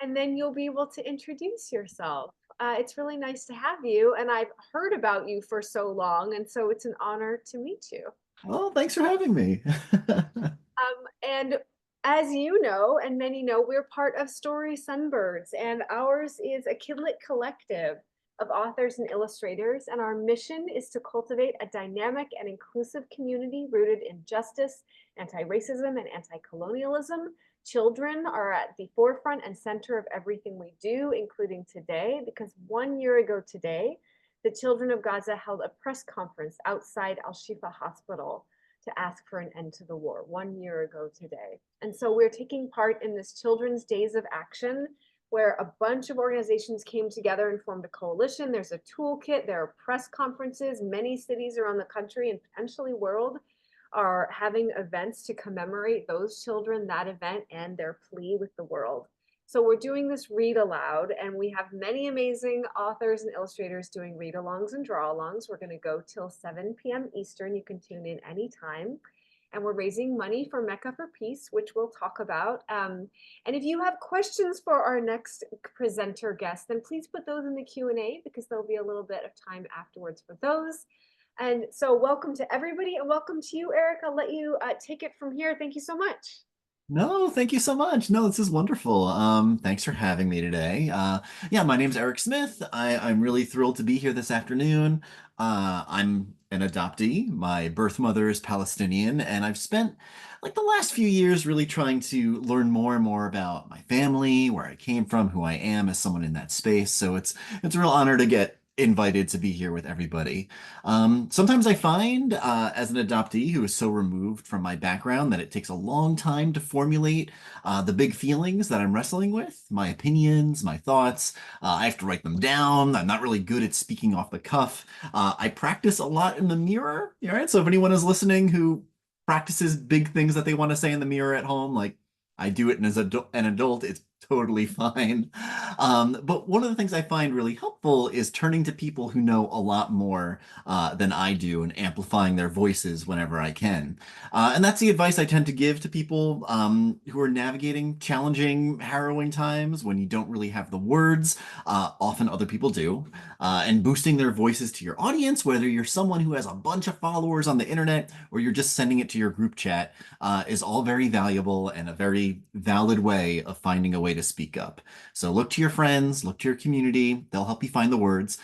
and then you'll be able to introduce yourself. It's really nice to have you, and I've heard about you for so long, and so it's an honor to meet you. Well, thanks for having me. And as you know, and many know, we're part of Story Sunbirds, and ours is a kidlit collective of authors and illustrators. And our mission is to cultivate a dynamic and inclusive community rooted in justice, anti-racism, and anti-colonialism. Children are at the forefront and center of everything we do, including today, because 1 year ago today, the children of Gaza held a press conference outside Al Shifa Hospital to ask for an end to the war 1 year ago today. And so we're taking part in this Children's Days of Action, where a bunch of organizations came together and formed a coalition. There's a toolkit, there are press conferences. Many cities around the country and potentially world are having events to commemorate those children, that event, and their plea with the world. So we're doing this read aloud, and we have many amazing authors and illustrators doing read alongs and draw alongs. We're going to go till 7 p.m. Eastern. You can tune in anytime. And we're raising money for Mecca for Peace, which we'll talk about. And if you have questions for our next presenter guest, then please put those in the Q&A because there'll be a little bit of time afterwards for those. And so welcome to everybody, and welcome to you, Eric. I'll let you take it from here. Thank you so much. No, thank you so much. No, this is wonderful. Thanks for having me today. Yeah, my name's Eric Smith. I'm really thrilled to be here this afternoon. I'm an adoptee. My birth mother is Palestinian, and I've spent like the last few years really trying to learn more and more about my family, where I came from, who I am as someone in that space. So it's a real honor to get invited to be here with everybody. Sometimes I find, as an adoptee who is so removed from my background, that it takes a long time to formulate the big feelings that I'm wrestling with, my opinions, my thoughts. I have to write them down. I'm not really good at speaking off the cuff. I practice a lot in the mirror, right? So if anyone is listening who practices big things that they want to say in the mirror at home, like I do it as an adult, it's totally fine. But one of the things I find really helpful is turning to people who know a lot more than I do and amplifying their voices whenever I can. And that's the advice I tend to give to people who are navigating challenging, harrowing times when you don't really have the words. Often other people do. And boosting their voices to your audience, whether you're someone who has a bunch of followers on the internet or you're just sending it to your group chat, is all very valuable and a very valid way of finding a way to speak up. So look to your friends, look to your community. They'll help you find the words.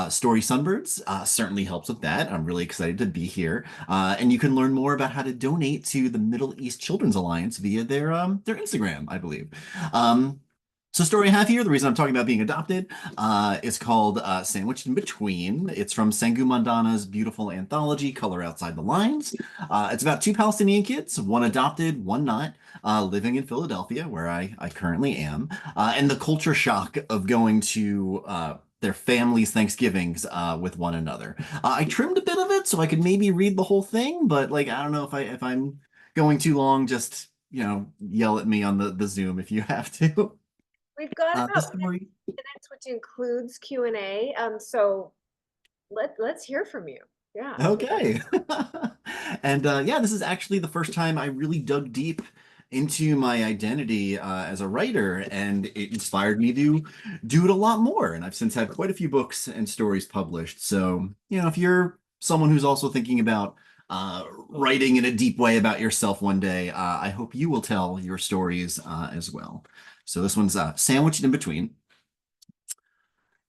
Story Sunbirds certainly helps with that. I'm really excited to be here. And you can learn more about how to donate to the Middle East Children's Alliance via their Instagram, I believe. So story I have here, the reason I'm talking about being adopted, is called Sandwiched in Between. It's from Sengu Mandana's beautiful anthology, Color Outside the Lines. It's about two Palestinian kids, one adopted, one not, living in Philadelphia, where I currently am, and the culture shock of going to their families' Thanksgivings with one another. I trimmed a bit of it so I could maybe read the whole thing, but like I don't know if I'm going too long, just yell at me on the Zoom if you have to. We've got The about 50 story. minutes, which includes Q&A. So let's hear from you. Yeah. Okay. And yeah, this is actually the first time I really dug deep into my identity as a writer, and it inspired me to do it a lot more. And I've since had quite a few books and stories published. So, if you're someone who's also thinking about writing in a deep way about yourself one day, I hope you will tell your stories as well. So this one's sandwiched in between.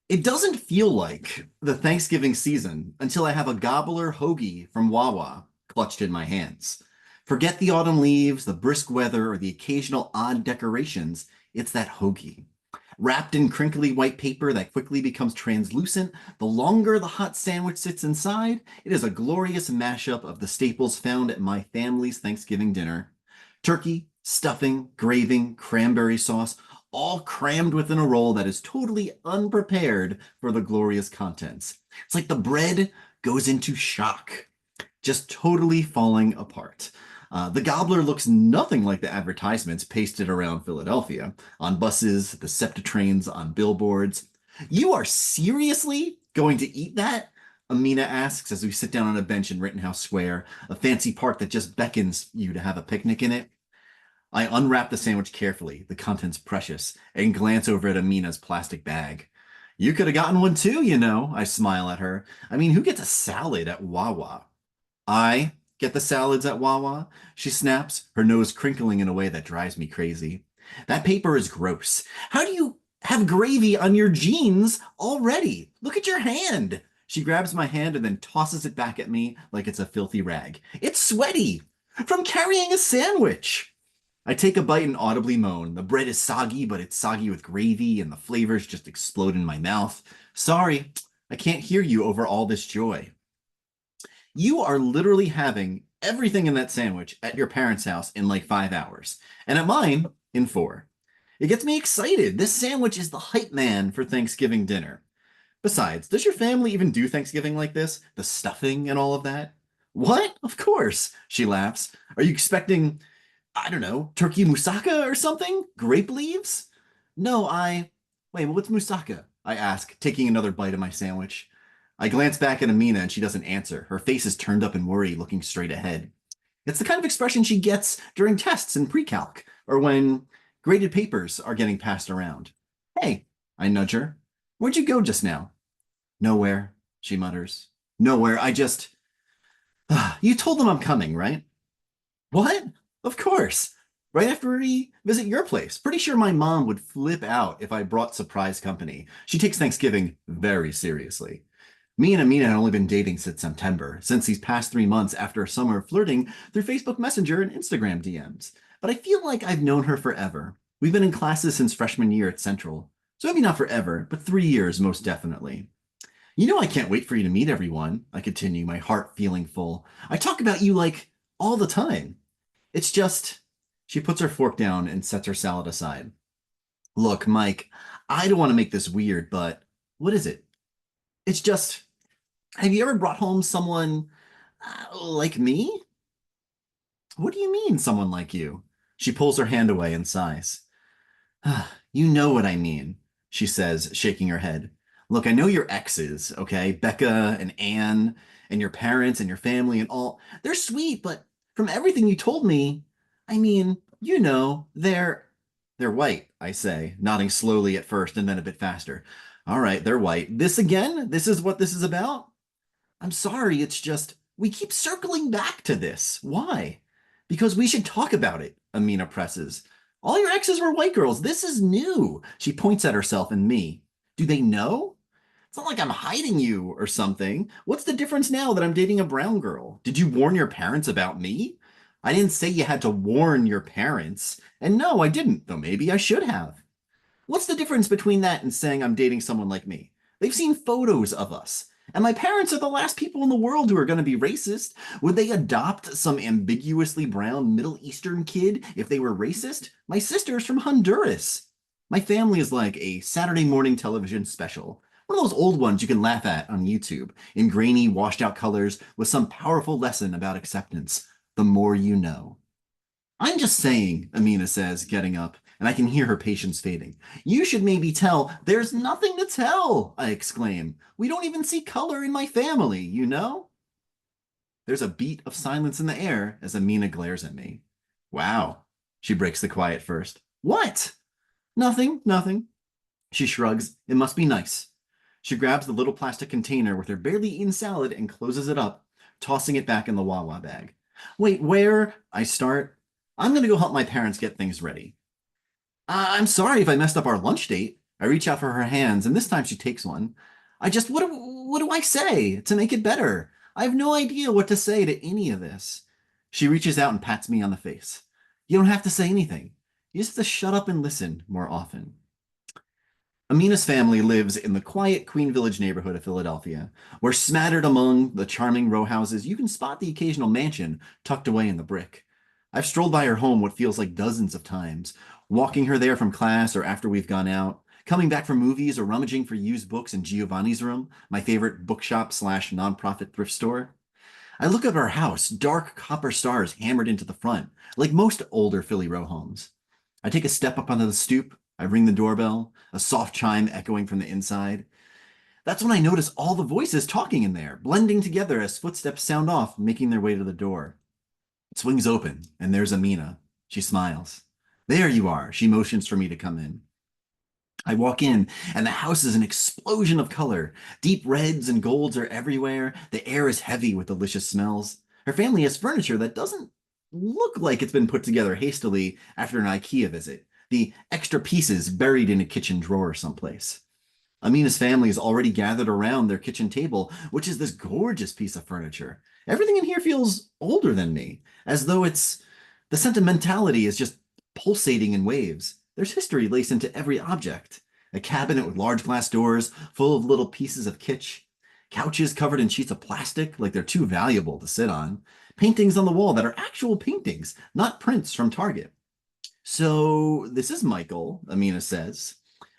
It doesn't feel like the Thanksgiving season until I have a gobbler hoagie from Wawa clutched in my hands. Forget the autumn leaves, the brisk weather, or the occasional odd decorations. It's that hoagie. Wrapped in crinkly white paper that quickly becomes translucent, the longer the hot sandwich sits inside, it is a glorious mashup of the staples found at my family's Thanksgiving dinner. Turkey, stuffing, gravy, cranberry sauce, all crammed within a roll that is totally unprepared for the glorious contents. It's like the bread goes into shock, just totally falling apart. The gobbler looks nothing like the advertisements pasted around Philadelphia, on buses, the SEPTA trains, on billboards. You are seriously going to eat that? Amina asks as we sit down on a bench in Rittenhouse Square, a fancy park that just beckons you to have a picnic in it. I unwrap the sandwich carefully, the contents precious, and glance over at Amina's plastic bag. You could have gotten one too, you know, I smile at her. I mean, who gets a salad at Wawa? I get the salads at Wawa, she snaps, her nose crinkling in a way that drives me crazy. That paper is gross. How do you have gravy on your jeans already? Look at your hand. She grabs my hand and then tosses it back at me like it's a filthy rag. It's sweaty from carrying a sandwich. I take a bite and audibly moan. The bread is soggy, but it's soggy with gravy, and the flavors just explode in my mouth. Sorry, I can't hear you over all this joy. You are literally having everything in that sandwich at your parents' house in like 5 hours, and at mine in four. It gets me excited. This sandwich is the hype man for Thanksgiving dinner. Besides, does your family even do Thanksgiving like this? The stuffing and all of that? What? Of course, she laughs. Are you expecting, I don't know, turkey moussaka or something? Grape leaves? No, Wait, what's moussaka? I ask, taking another bite of my sandwich. I glance back at Amina and she doesn't answer. Her face is turned up in worry, looking straight ahead. It's the kind of expression she gets during tests in pre-calc or when graded papers are getting passed around. Hey, I nudge her. Where'd you go just now? Nowhere, she mutters. Nowhere, I just. You told them I'm coming, right? What? Of course. Right after we visit your place. Pretty sure my mom would flip out if I brought surprise company. She takes Thanksgiving very seriously. Me and Amina had only been dating since September, since these past 3 months after a summer of flirting through Facebook Messenger and Instagram DMs. But I feel like I've known her forever. We've been in classes since freshman year at Central. So maybe not forever, but 3 years most definitely. You know I can't wait for you to meet everyone, I continue, my heart feeling full. I talk about you like all the time. It's just. She puts her fork down and sets her salad aside. Look, Mike, I don't want to make this weird, but what is it? It's just. Have you ever brought home someone like me? What do you mean, someone like you? She pulls her hand away and sighs. You know what I mean, she says, shaking her head. Look, I know your exes, okay? Becca and Anne and your parents and your family and all. They're sweet, but from everything you told me, I mean, you know, they're white, I say, nodding slowly at first and then a bit faster. All right, they're white. This again? This is what this is about? I'm sorry, it's just we keep circling back to this. Why? Because we should talk about it, Amina presses. All your exes were white girls. This is new. She points at herself and me. Do they know? It's not like I'm hiding you or something. What's the difference now that I'm dating a brown girl? Did you warn your parents about me? I didn't say you had to warn your parents. And no, I didn't, though maybe I should have. What's the difference between that and saying I'm dating someone like me? They've seen photos of us. And my parents are the last people in the world who are going to be racist. Would they adopt some ambiguously brown Middle Eastern kid if they were racist? My sister's from Honduras. My family is like a Saturday morning television special. One of those old ones you can laugh at on YouTube, in grainy, washed out colors with some powerful lesson about acceptance. The more you know. I'm just saying, Amina says, getting up, and I can hear her patience fading. You should maybe tell. There's nothing to tell, I exclaim. We don't even see color in my family, you know? There's a beat of silence in the air as Amina glares at me. Wow, she breaks the quiet first. What? Nothing, nothing. She shrugs. It must be nice. She grabs the little plastic container with her barely eaten salad and closes it up, tossing it back in the Wawa bag. Wait, where? I start. I'm going to go help my parents get things ready. I'm sorry if I messed up our lunch date. I reach out for her hands, and this time she takes one. What do I say to make it better? I have no idea what to say to any of this. She reaches out and pats me on the face. You don't have to say anything. You just have to shut up and listen more often. Amina's family lives in the quiet Queen Village neighborhood of Philadelphia, where smattered among the charming row houses, you can spot the occasional mansion tucked away in the brick. I've strolled by her home what feels like dozens of times, walking her there from class or after we've gone out, coming back from movies or rummaging for used books in Giovanni's room, my favorite bookshop slash nonprofit thrift store. I look at our house, dark copper stars hammered into the front, like most older Philly row homes. I take a step up onto the stoop. I ring the doorbell, a soft chime echoing from the inside. That's when I notice all the voices talking in there, blending together as footsteps sound off, making their way to the door. It swings open, and there's Amina. She smiles. There you are. She motions for me to come in. I walk in, and the house is an explosion of color. Deep reds and golds are everywhere. The air is heavy with delicious smells. Her family has furniture that doesn't look like it's been put together hastily after an IKEA visit. The extra pieces buried in a kitchen drawer someplace. Amina's family is already gathered around their kitchen table, which is this gorgeous piece of furniture. Everything in here feels older than me, as though it's the sentimentality is just pulsating in waves. There's history laced into every object. A cabinet with large glass doors, full of little pieces of kitsch. Couches covered in sheets of plastic, like they're too valuable to sit on. Paintings on the wall that are actual paintings, not prints from Target. So, this is Michael, Amina says.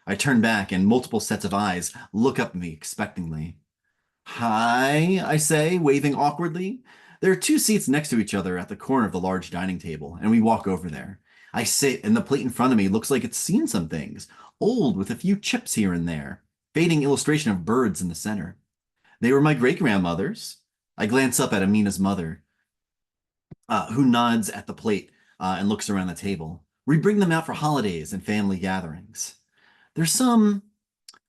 I turn back, and multiple sets of eyes look up at me expectingly. Hi, I say, waving awkwardly. There are two seats next to each other at the corner of the large dining table, and we walk over there. I sit, and the plate in front of me looks like it's seen some things, old with a few chips here and there, fading illustration of birds in the center. They were my great grandmother's. I glance up at Amina's mother, who nods at the plate and looks around the table. We bring them out for holidays and family gatherings. There's some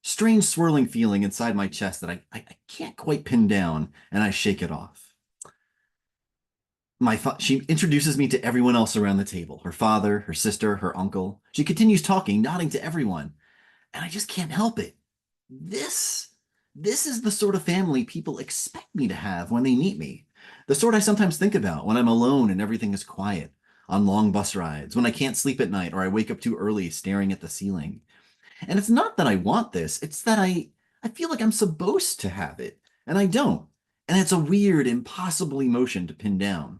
strange swirling feeling inside my chest that I can't quite pin down, and I shake it off. She introduces me to everyone else around the table, her father, her sister, her uncle. She continues talking, nodding to everyone, and I just can't help it. This, this is the sort of family people expect me to have when they meet me. The sort I sometimes think about when I'm alone and everything is quiet, on long bus rides, when I can't sleep at night or I wake up too early staring at the ceiling. And it's not that I want this, it's that I feel like I'm supposed to have it, and I don't. And it's a weird, impossible emotion to pin down.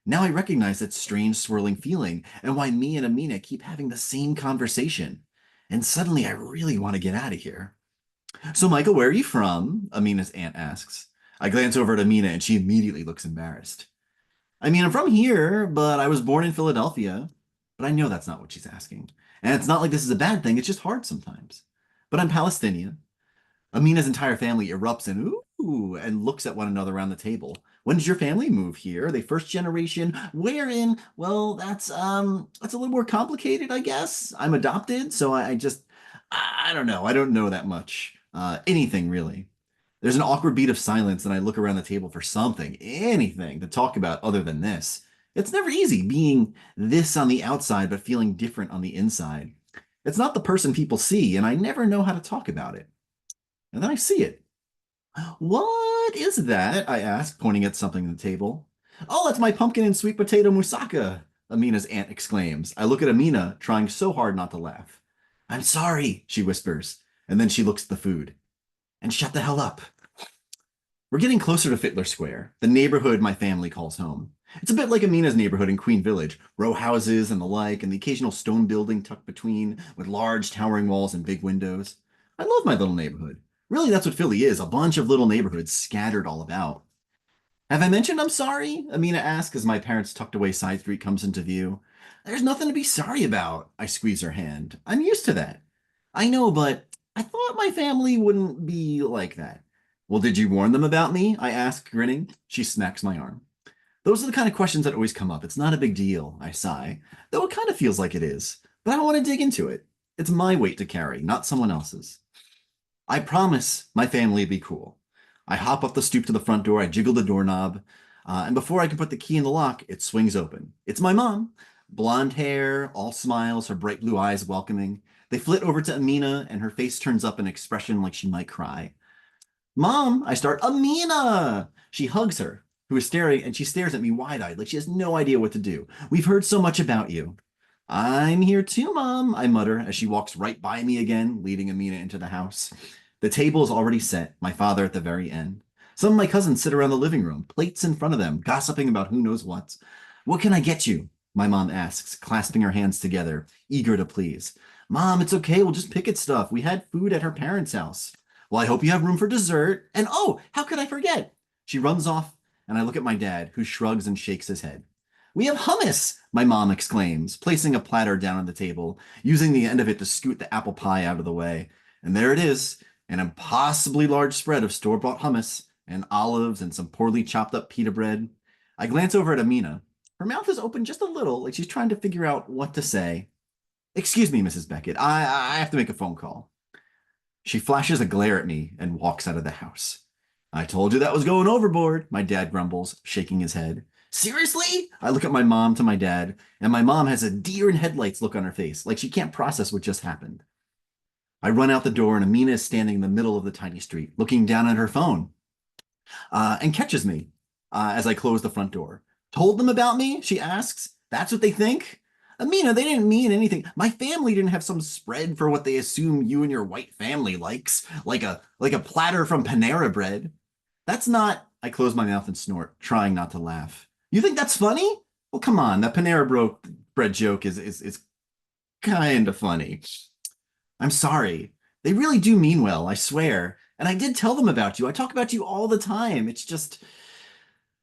Now I recognize that strange swirling feeling and why me and Amina keep having the same conversation. And suddenly I really want to get out of here. So, Michael, where are you from? Amina's aunt asks. I glance over at Amina and she immediately looks embarrassed. I mean, I'm from here, but I was born in Philadelphia. But I know that's not what she's asking. And it's not like this is a bad thing, it's just hard sometimes. But I'm Palestinian. Amina's entire family erupts in ooh and looks at one another around the table. When did your family move here? Are they first generation? Where in? Well, that's a little more complicated, I guess. I'm adopted, so I don't know. I don't know that much. Anything really. There's an awkward beat of silence, and I look around the table for something, anything to talk about other than this. It's never easy being this on the outside, but feeling different on the inside. It's not the person people see, and I never know how to talk about it. And then I see it. What is that? I ask, pointing at something on the table. Oh, that's my pumpkin and sweet potato moussaka, Amina's aunt exclaims. I look at Amina, trying so hard not to laugh. I'm sorry, she whispers, and then she looks at the food. And shut the hell up. We're getting closer to Fittler Square, the neighborhood my family calls home. It's a bit like Amina's neighborhood in Queen Village, row houses and the like, and the occasional stone building tucked between with large towering walls and big windows. I love my little neighborhood. Really, that's what Philly is, a bunch of little neighborhoods scattered all about. Have I mentioned I'm sorry? Amina asks as my parents' tucked away side street comes into view. There's nothing to be sorry about. I squeeze her hand. I'm used to that. I know, but I thought my family wouldn't be like that. Well, did you warn them about me? I ask, grinning. She smacks my arm. Those are the kind of questions that always come up. It's not a big deal, I sigh, though it kind of feels like it is. But I don't want to dig into it. It's my weight to carry, not someone else's. I promise my family will be cool. I hop up the stoop to the front door, I jiggle the doorknob, and before I can put the key in the lock, it swings open. It's my mom. Blonde hair, all smiles, her bright blue eyes welcoming. They flit over to Amina, and her face turns up an expression like she might cry. Mom, I start, Amina! She hugs her, who is staring, and she stares at me wide-eyed, like she has no idea what to do. We've heard so much about you. I'm here too, Mom, I mutter as she walks right by me again, leading Amina into the house. The table is already set, my father at the very end. Some of my cousins sit around the living room, plates in front of them, gossiping about who knows what. What can I get you? My mom asks, clasping her hands together, eager to please. Mom, it's okay, we'll just pick at stuff. We had food at her parents' house. Well, I hope you have room for dessert. And oh, how could I forget? She runs off, and I look at my dad, who shrugs and shakes his head. We have hummus, my mom exclaims, placing a platter down on the table, using the end of it to scoot the apple pie out of the way. And there it is, an impossibly large spread of store-bought hummus and olives and some poorly chopped up pita bread. I glance over at Amina. Her mouth is open just a little, like she's trying to figure out what to say. Excuse me, Mrs. Beckett. I have to make a phone call. She flashes a glare at me and walks out of the house. I told you that was going overboard, my dad grumbles, shaking his head. Seriously? I look at my mom to my dad, and my mom has a deer in headlights look on her face, like she can't process what just happened. I run out the door, and Amina is standing in the middle of the tiny street, looking down at her phone, and catches me as I close the front door. Told them about me? She asks. That's what they think? Amina, they didn't mean anything. My family didn't have some spread for what they assume you and your white family likes, like a platter from Panera Bread. That's not. I close my mouth and snort, trying not to laugh. You think that's funny? Well, come on. That Bread joke is kind of funny. I'm sorry. They really do mean well, I swear. And I did tell them about you. I talk about you all the time. It's just,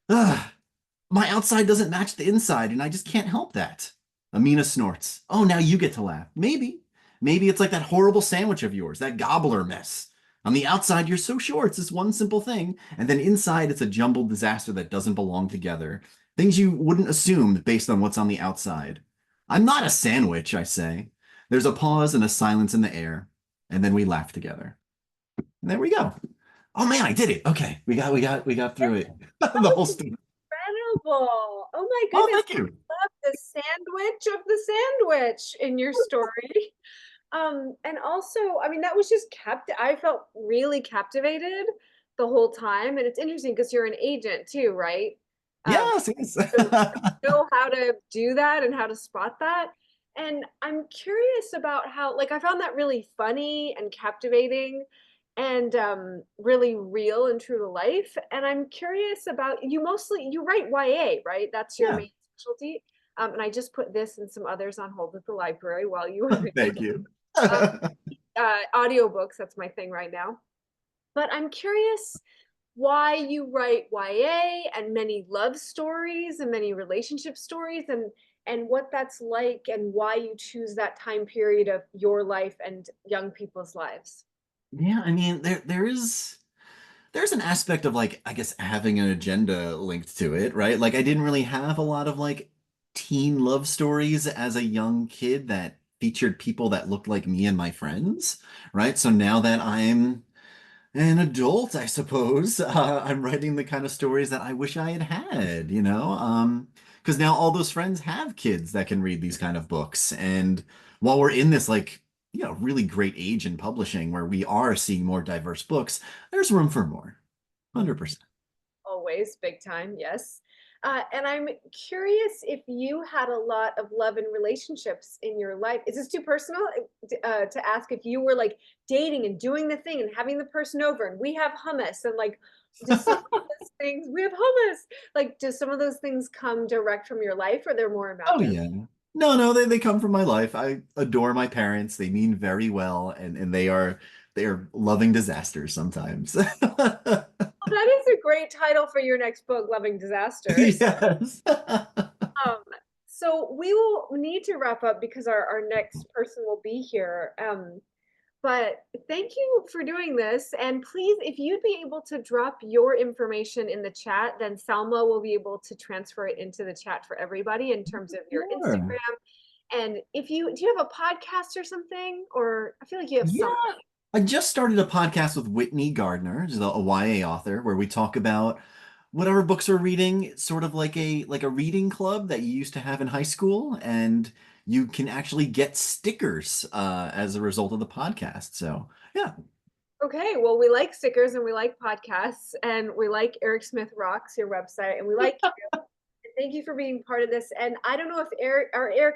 ugh, my outside doesn't match the inside, and I just can't help that. Amina snorts. Oh, now you get to laugh. Maybe. Maybe it's like that horrible sandwich of yours, that gobbler mess. On the outside, you're so sure it's this one simple thing, and then inside, it's a jumbled disaster that doesn't belong together. Things you wouldn't assume based on what's on the outside. I'm not a sandwich, I say. There's a pause and a silence in the air, and then we laugh together. And there we go. Oh man, I did it. Okay, we got through it. The whole story. Incredible. Oh my Oh, goodness. thank you. Love the sandwich of the sandwich in your story. And also, I mean, that was just I felt really captivated the whole time. And it's interesting because you're an agent too, right? Um, Yes, yes. so know how to do that and how to spot that. And I'm curious about how, like, I found that really funny and captivating and really real and true to life. And I'm curious about you write YA, right? That's your Yeah, main specialty. And I just put this and some others on hold at the library while you were thank you. um, audiobooks. That's my thing right now. But I'm curious why you write YA and many love stories and many relationship stories and what that's like and why you choose that time period of your life and young people's lives. Yeah, I mean, there's an aspect of like, I guess having an agenda linked to it, right? Like I didn't really have a lot of like teen love stories as a young kid that featured people that looked like me and my friends, right? So now that I'm an adult, I suppose. I'm writing the kind of stories that I wish I had had, because now all those friends have kids that can read these kind of books. And while we're in this, like, really great age in publishing where we are seeing more diverse books, there's room for more. 100%. Always, big time, yes. And I'm curious if you had a lot of love and relationships in your life. Is this too personal to ask if you were like dating and doing the thing and having the person over and we have hummus and like, does some of those things, we have hummus, like, does some of those things come direct from your life or they're more Oh, imagined? yeah. No, they come from my life. I adore my parents. They mean very well, and they are loving disasters sometimes. Well, that is a great title for your next book, Loving Disasters. Yes. Um, so we will need to wrap up because our next person will be here. But thank you for doing this. And please, if you'd be able to drop your information in the chat, then Salma will be able to transfer it into the chat for everybody in terms of your Sure. Instagram. And if you do you have a podcast or something? Or I feel like you have Yeah. something. I just started a podcast with Whitney Gardner, who's a YA author, where we talk about whatever books we're reading. It's sort of like a reading club that you used to have in high school, and you can actually get stickers as a result of the podcast. So yeah. Okay, well, we like stickers and we like podcasts and we like Eric Smith Rocks, your website, and we like you. Thank you for being part of this. And I don't know if Eric,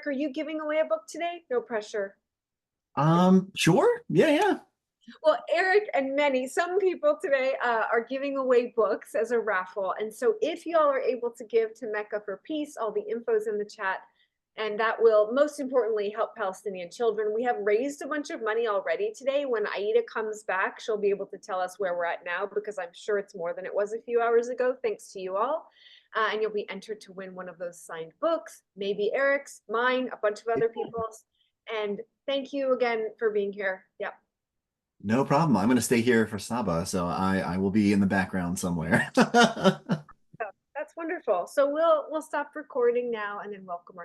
are you giving away a book today? No pressure. Sure. Yeah, yeah. Well, Eric and some people today are giving away books as a raffle. And so if y'all are able to give to Mecca for Peace, all the info's in the chat. And that will most importantly help Palestinian children. We have raised a bunch of money already today. When Aida comes back, she'll be able to tell us where we're at now because I'm sure it's more than it was a few hours ago, thanks to you all. And you'll be entered to win one of those signed books, maybe Eric's, mine, a bunch of other people's. And thank you again for being here. Yep. No problem. I'm going to stay here for Saba, so I will be in the background somewhere. So that's That's wonderful. So we'll stop recording now and then welcome our